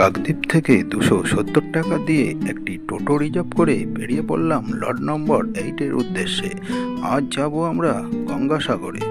কাকদ্বীপ থেকে 270 টাকা দিয়ে একটি টোটো রিজার্ভ করে বেরিয়ে পড়লাম লট নম্বর 8-এর উদ্দেশ্যে। আজ যাব আমরা গঙ্গাসাগরে।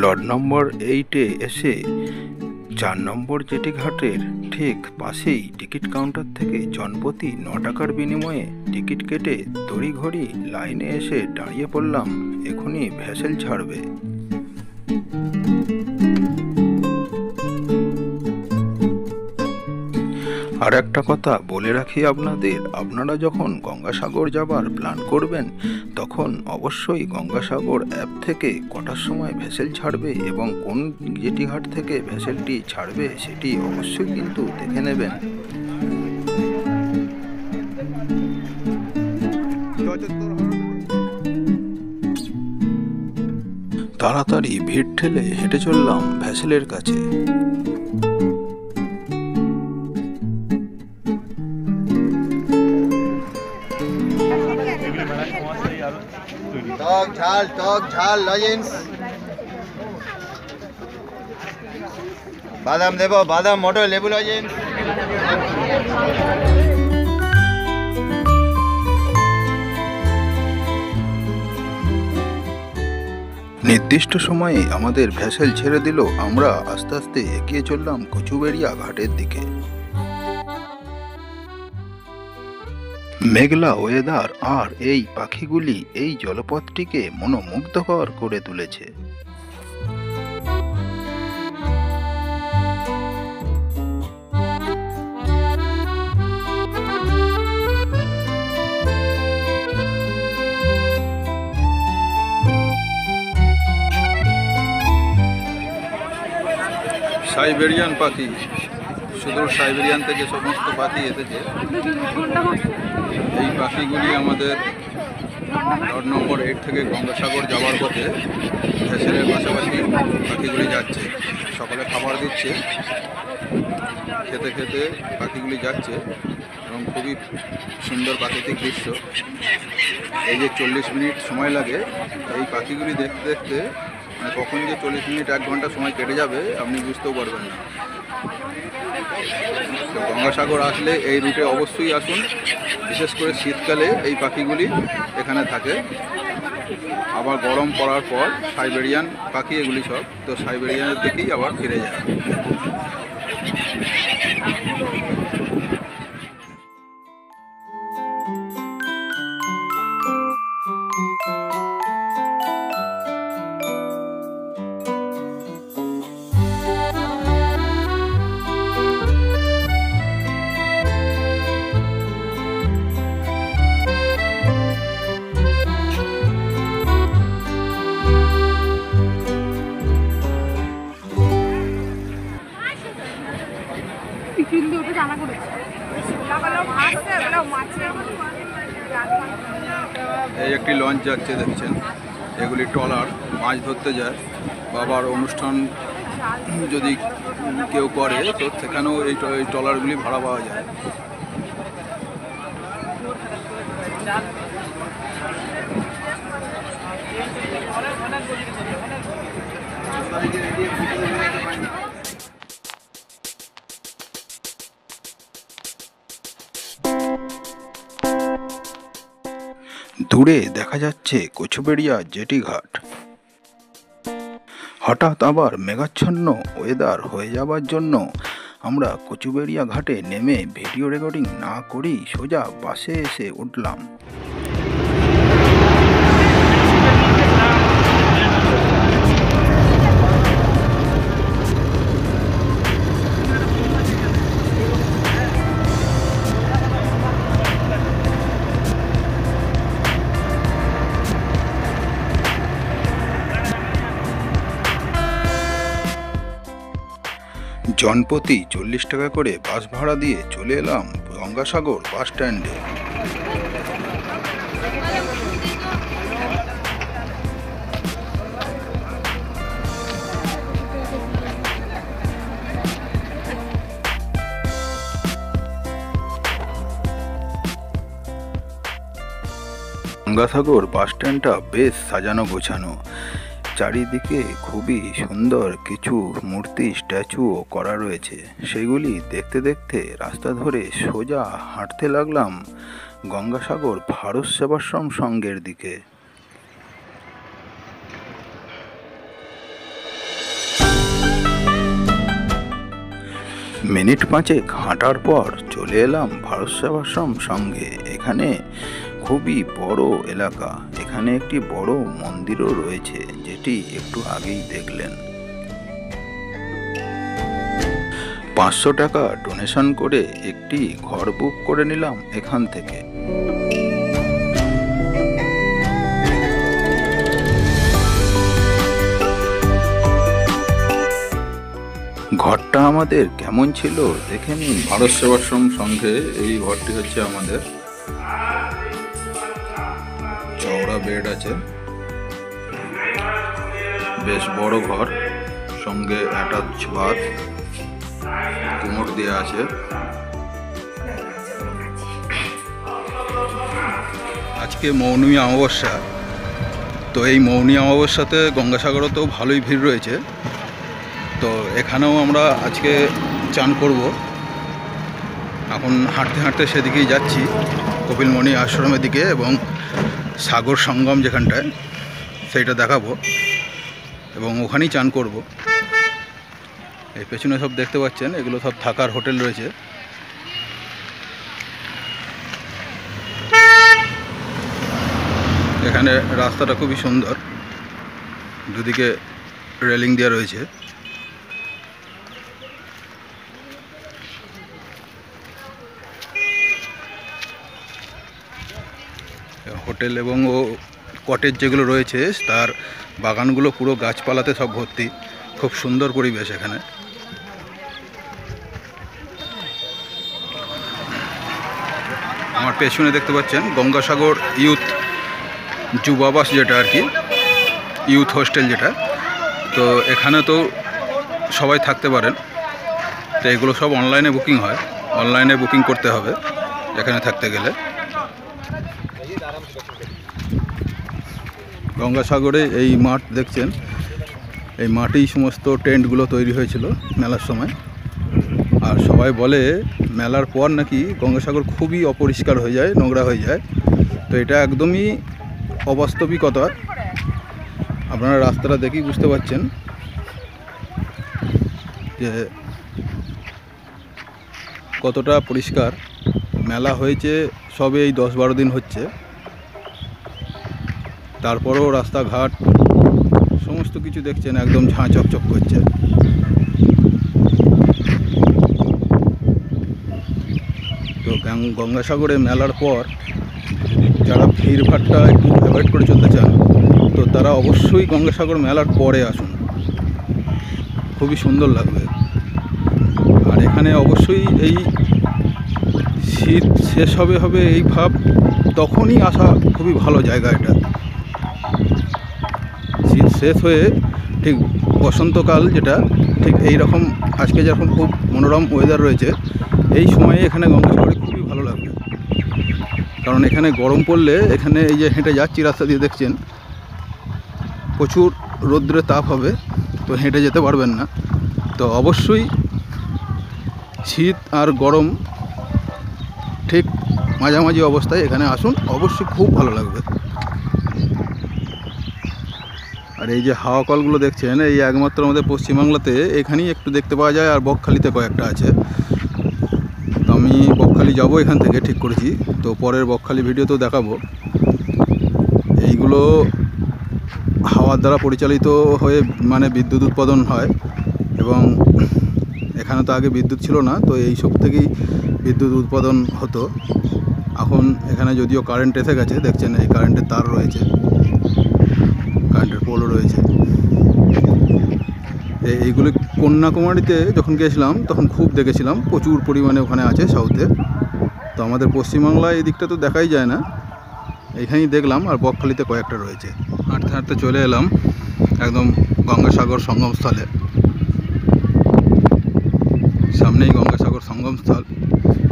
লট নম্বর 8-এ এসে 4 নম্বর জেটি ঘাটের ঠিক পাশেই টিকিট কাউন্টার থেকে জনপ্রতি 9 টাকার বিনিময়ে টিকিট কেটে তড়িঘড়ি লাইনে এসে দাঁড়িয়ে পড়লাম। এখনই ভেসেল ছাড়বে। আর একটা কথা বলে রাখি আপনাদের, আপনারা যখন গঙ্গাসাগর যাবার প্ল্যান করবেন তখন অবশ্যই গঙ্গাসাগর অ্যাপ থেকে কটার সময় ভেসেল ছাড়বে এবং কোন জেটিঘাট থেকে ভেসেলটি ছাড়বে সেটি অবশ্যই কিন্তু দেখে নেবেন। তাড়াতাড়ি ভিড় ঠেলে হেঁটে চললাম ভেসেলের কাছে। টক ঝাল লজেন্স, বাদাম দেব, বাদাম মটর লেবু লজেন্স। নির্দিষ্ট সময়ে আমাদের ভেসেল ছেড়ে দিল। আমরা আস্তে আস্তে এগিয়ে চললাম কচুবেড়িয়া ঘাটের দিকে। মেঘলা ওয়েদার আর এই পাখিগুলি এই জলপথটিকে মনোমুগ্ধকর করে তুলেছে। সাইবেরিয়ান পাখি, সুদূর সাইবেরিয়ান থেকে সমস্ত পাখি এসেছে। এই পাখিগুলি আমাদের লট নম্বর 8 থেকে গঙ্গাসাগর যাওয়ার পথে ভেসেলের পাশাপাশি পাখিগুলি যাচ্ছে। সকালে খাবার দিচ্ছে, খেতে খেতে পাখিগুলি যাচ্ছে এবং খুবই সুন্দর প্রাকৃতিক দৃশ্য। এই যে 40 মিনিট সময় লাগে এই পাখিগুলি দেখতে দেখতে, মানে কখন যে 40 মিনিট 1 ঘন্টা সময় কেটে যাবে আপনি বুঝতেও পারবেন না। তো গঙ্গাসাগর আসলে এই রুটে অবশ্যই আসুন। বিশেষ করে শীতকালে এই পাখিগুলি এখানে থাকে। আবার গরম পড়ার পর সাইবেরিয়ান পাখি এগুলি সব, তো সাইবেরিয়ানের দিকেই আবার ফিরে যায়। এই একটি লঞ্চ যাচ্ছে দেখছেন। এগুলি ট্রলার, মাছ ধরতে যায়। বাবার অনুষ্ঠান যদি কেউ করে তো সেখানেও এই ট্রলারগুলি ভাড়া পাওয়া যায়। দূরে দেখা যাচ্ছে কচুবেড়িয়া জেটি ঘাট। হঠাৎ আবার মেঘাচ্ছন্ন ওয়েদার হয়ে যাবার জন্য আমরা কচুবেড়িয়া ঘাটে নেমে ভিডিও রেকর্ডিং না করেই সোজা বাসে এসে উঠলাম। জনপ্রতি 40 টাকা করে বাস ভাড়া দিয়ে চলে এলাম গঙ্গাসাগর বাস স্ট্যান্ডে। গঙ্গাসাগর বাস স্ট্যান্ডটা বেশ সাজানো গোছানো। চারিদিকে খুবই সুন্দর কিছু মূর্তি স্ট্যাচুও করা রয়েছে। সেগুলি দেখতে দেখতে রাস্তা ধরে সোজা হাঁটতে লাগলাম গঙ্গাসাগর ভারত সেবাশ্রম সংঘের দিকে। মিনিট 5 হাঁটার পর চলে এলাম ভারত সেবাশ্রম সংঘে। এখানে খুবই বড় এলাকা, এখানে একটি বড় মন্দিরও রয়েছে, যেটি একটু আগেই দেখলেন। 500 টাকা ডোনেশন করে একটি ঘর বুক করে নিলাম এখান থেকে। ঘরটা আমাদের কেমন ছিল দেখে নিন। ভারত সেবাশ্রম সংঘে এই ঘরটি হচ্ছে আমাদের। চওড়া বেড আছে, বেশ বড় ঘর, সঙ্গে অ্যাটাচ বাথ, কোমর দেওয়া আছে। আজকে মৌনী অমাবস্যা, তো এই মৌনী অমাবস্যাতে গঙ্গাসাগরেতেও ভালোই ভিড় রয়েছে। তো এখানেও আমরা আজকে চান করব। এখন হাঁটতে হাঁটতে সেদিকেই যাচ্ছি, কপিলমণি আশ্রমের দিকে, এবং সাগর সঙ্গম যেখানটায় সেইটা দেখাবো এবং ওখানেই চান করব। এই পেছনে সব দেখতে পাচ্ছেন, এগুলো সব থাকার হোটেল রয়েছে। এখানে রাস্তাটা খুবই সুন্দর, দুদিকে রেলিং দেওয়া রয়েছে। হোটেল এবং ও কটেজ যেগুলো রয়েছে তার বাগানগুলো পুরো গাছপালাতে সব ভর্তি, খুব সুন্দর পরিবেশ এখানে। আমার পেছনে দেখতে পাচ্ছেন গঙ্গাসাগর ইউথ যুবাবাস, যেটা আর কি ইউথ হোস্টেল যেটা। তো এখানে তো সবাই থাকতে পারেন। তো এগুলো সব অনলাইনে বুকিং হয়, অনলাইনে বুকিং করতে হবে এখানে থাকতে গেলে। গঙ্গাসাগরে এই মাঠ দেখছেন, এই মাঠেই সমস্ত টেন্টগুলো তৈরি হয়েছিল মেলার সময়। আর সবাই বলে মেলার পর নাকি গঙ্গাসাগর খুবই অপরিষ্কার হয়ে যায়, নোংরা হয়ে যায়। তো এটা একদমই অবাস্তবিকতা। আপনারা রাস্তাটা দেখেই বুঝতে পারছেন যে কতটা পরিষ্কার। মেলা হয়েছে সবে এই 10-12 দিন হচ্ছে, তারপরেও রাস্তাঘাট সমস্ত কিছু দেখছেন একদম ঝাঁ চকচক করছে। তো গঙ্গাসাগরে মেলার পর যারা ভিড়ভাট্টা একটু অ্যাভয়েড করে চলতে চান, তো তারা অবশ্যই গঙ্গাসাগর মেলার পরে আসুন, খুবই সুন্দর লাগবে। আর এখানে অবশ্যই এই শীত শেষ হবে এই ভাব, তখনই আসা খুবই ভালো জায়গা এটা। শীত শেষ হয়ে ঠিক বসন্তকাল যেটা, ঠিক এই রকম আজকে যেরকম খুব মনোরম ওয়েদার রয়েছে, এই সময়ে এখানে গঙ্গাসাগরে খুবই ভালো লাগবে। কারণ এখানে গরম পড়লে, এখানে এই যে হেঁটে যাচ্ছি রাস্তা দিয়ে দেখছেন, প্রচুর রৌদ্রের তাপ হবে, তো হেঁটে যেতে পারবেন না। তো অবশ্যই শীত আর গরম ঠিক মাঝামাঝি অবস্থায় এখানে আসুন, অবশ্যই খুব ভালো লাগবে। আর এই যে হাওয়া কলগুলো দেখছেন, এই একমাত্র আমাদের পশ্চিমবাংলাতে এখানেই একটু দেখতে পাওয়া যায়, আর বকখালিতে কয়েকটা আছে। তো আমি বকখালি যাব এখান থেকে ঠিক করেছি, তো পরের বকখালি ভিডিওতেও দেখাবো। এইগুলো হাওয়ার দ্বারা পরিচালিত হয়ে মানে বিদ্যুৎ উৎপাদন হয়, এবং এখানে তো আগে বিদ্যুৎ ছিল না, তো এই সব থেকেই বিদ্যুৎ উৎপাদন হতো। এখন এখানে যদিও কারেন্ট এসে গেছে, দেখছেন এই কারেন্টের তার রয়েছে, কারেন্টের পোলও রয়েছে। এইগুলি কন্যাকুমারীতে যখন গিয়েছিলাম তখন খুব দেখেছিলাম, প্রচুর পরিমাণে ওখানে আছে সাউথে। তো আমাদের পশ্চিমবাংলায় এই দিকটা তো দেখাই যায় না, এইখানেই দেখলাম। আর বকখালিতে কয়েকটা রয়েছে। হাঁটতে হাঁটতে চলে এলাম একদম গঙ্গাসাগর সঙ্গমস্থলে। সামনেই গঙ্গাসাগর সঙ্গমস্থল,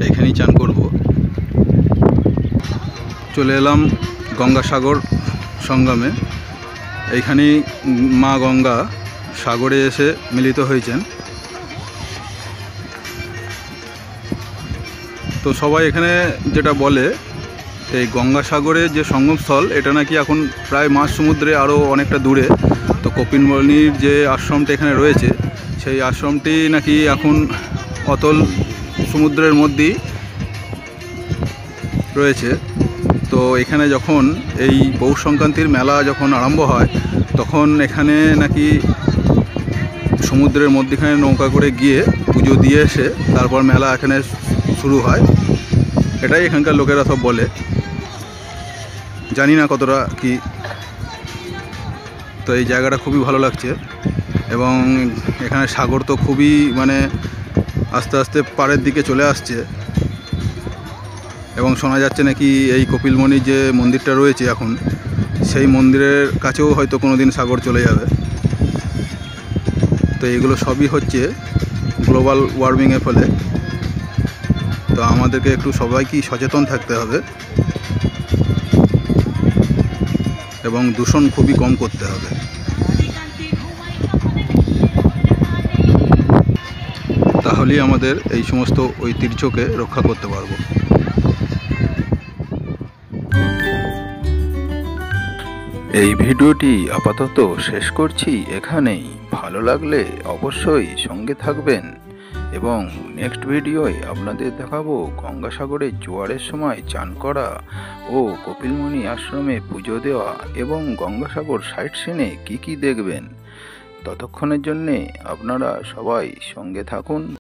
এইখানেই চান করব। চলে এলাম গঙ্গাসাগর সঙ্গমে। এইখানেই মা গঙ্গা সাগরে এসে মিলিত হয়েছেন। তো সবাই এখানে যেটা বলে, এই গঙ্গাসাগরের যে সঙ্গমস্থল এটা নাকি এখন প্রায় মাঝ সমুদ্রে আরও অনেকটা দূরে। তো কপিলমুনির যে আশ্রমটা এখানে রয়েছে সেই আশ্রমটি নাকি এখন অতল সমুদ্রের মধ্যেই রয়েছে। তো এখানে যখন এই পৌষ সংক্রান্তির মেলা যখন আরম্ভ হয় তখন এখানে নাকি সমুদ্রের মধ্যেখানে নৌকা করে গিয়ে পুজো দিয়ে এসে তারপর মেলা এখানে শুরু হয়। এটাই এখানকার লোকেরা সব বলে, জানি না কতটা কি। তো এই জায়গাটা খুবই ভালো লাগছে এবং এখানে সাগর তো খুবই মানে আস্তে আস্তে পাড়ের দিকে চলে আসছে এবং শোনা যাচ্ছে নাকি এই কপিলমুনির যে মন্দিরটা রয়েছে এখন সেই মন্দিরের কাছেও হয়তো কোনো দিন সাগর চলে যাবে। তো এগুলো সবই হচ্ছে গ্লোবাল ওয়ার্মিংয়ের ফলে। তো আমাদেরকে একটু সবাইকেই সচেতন থাকতে হবে এবং দূষণ খুবই কম করতে হবে। তাহলেই আমাদের এই সমস্ত ঐতিহ্যকে রক্ষা করতে পারবো। এই ভিডিওটি আপাতত শেষ করছি এখানেই। ভালো লাগলে অবশ্যই সঙ্গে থাকবেন এবং নেক্সট ভিডিওয় আপনাদের দেখাবো গঙ্গাসাগরে জোয়ারের সময় চান করা ও কপিলমুনি আশ্রমে পুজো দেওয়া এবং গঙ্গাসাগর সাইট সিনে কী কী দেখবেন। ততক্ষণের জন্যে আপনারা সবাই সঙ্গে থাকুন।